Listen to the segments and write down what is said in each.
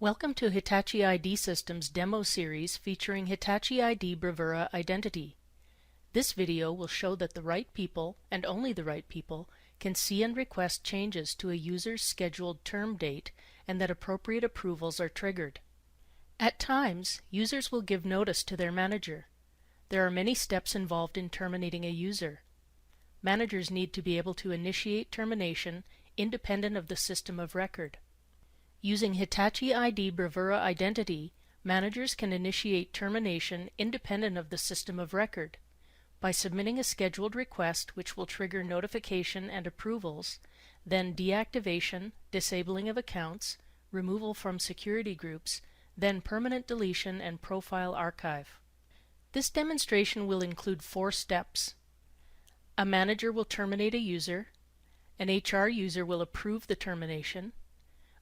Welcome to Hitachi ID Systems demo series featuring Hitachi ID Bravura Identity. This video will show that the right people, and only the right people, can see and request changes to a user's scheduled term date and that appropriate approvals are triggered. At times, users will give notice to their manager. There are many steps involved in terminating a user. Managers need to be able to initiate termination independent of the system of record. Using Hitachi ID Bravura Identity, managers can initiate termination independent of the system of record by submitting a scheduled request which will trigger notification and approvals, then deactivation, disabling of accounts, removal from security groups, then permanent deletion and profile archive. This demonstration will include 4 steps. A manager will terminate a user, an HR user will approve the termination,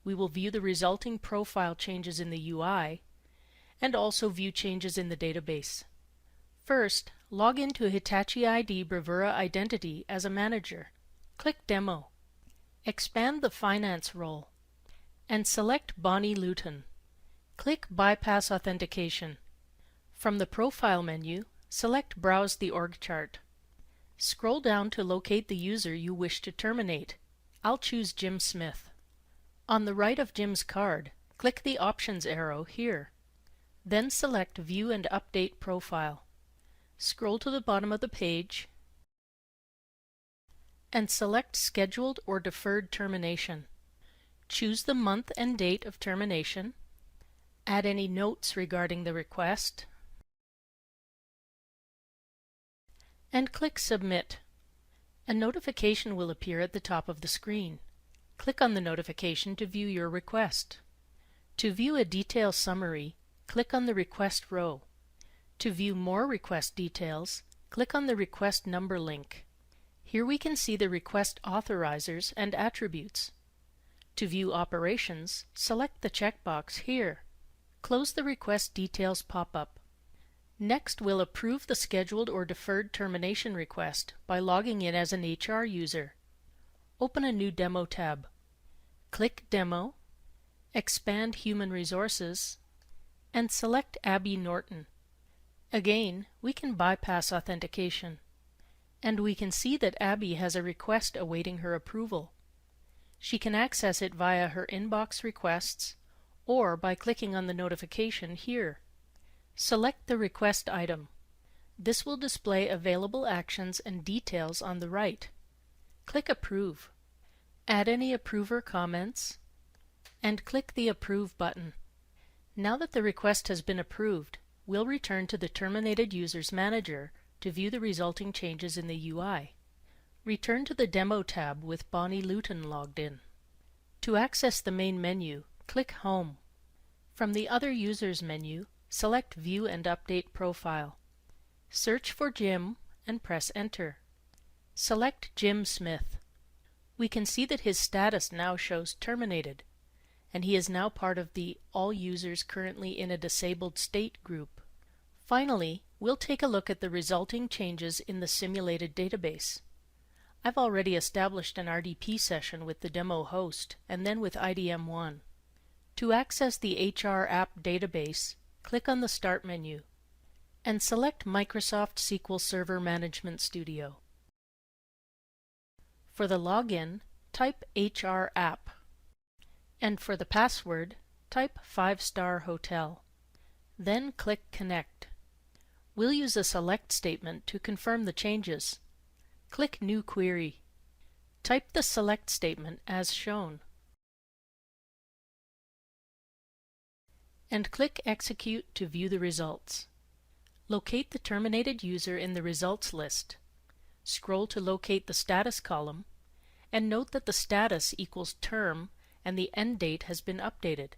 we will view the resulting profile changes in the UI, and also view changes in the database. First, log into Hitachi ID Bravura Identity as a manager. Click Demo. Expand the Finance role, and select Bonnie Luton. Click Bypass Authentication. From the Profile menu, select Browse the org chart. Scroll down to locate the user you wish to terminate. I'll choose Jim Smith. On the right of Jim's card, click the Options arrow here. Then select View and Update Profile. Scroll to the bottom of the page and select Scheduled or Deferred Termination. Choose the month and date of termination. Add any notes regarding the request, and click Submit. A notification will appear at the top of the screen. Click on the notification to view your request. To view a detail summary, click on the Request row. To view more request details, click on the Request Number link. Here we can see the request authorizers and attributes. To view operations, select the checkbox here. Close the Request Details pop-up. Next, we'll approve the scheduled or deferred termination request by logging in as an HR user. Open a new Demo tab. Click Demo, expand Human Resources, and select Abby Norton. Again, we can bypass authentication, and we can see that Abby has a request awaiting her approval. She can access it via her inbox requests or by clicking on the notification here. Select the request item. This will display available actions and details on the right. Click Approve. Add any approver comments, and click the Approve button. Now that the request has been approved, we'll return to the terminated user's manager to view the resulting changes in the UI. Return to the Demo tab with Bonnie Luton logged in. To access the main menu, click Home. From the Other Users menu, select View and Update Profile. Search for Jim and press Enter. Select Jim Smith. We can see that his status now shows Terminated, and he is now part of the All Users Currently in a Disabled State group. Finally, we'll take a look at the resulting changes in the simulated database. I've already established an RDP session with the demo host and then with IDM1. To access the HR app database, click on the Start menu and select Microsoft SQL Server Management Studio. For the login, type HR app, and for the password, type 5-star hotel. Then click Connect. We'll use a select statement to confirm the changes. Click New Query. Type the select statement as shown, and click Execute to view the results. Locate the terminated user in the results list. Scroll to locate the status column, and note that the status equals term and the end date has been updated.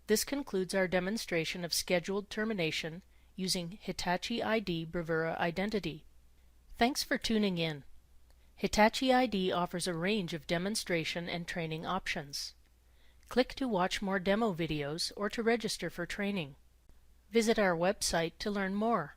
This concludes our demonstration of scheduled termination using Hitachi ID Bravura Identity. Thanks for tuning in. Hitachi ID offers a range of demonstration and training options. Click to watch more demo videos or to register for training. Visit our website to learn more.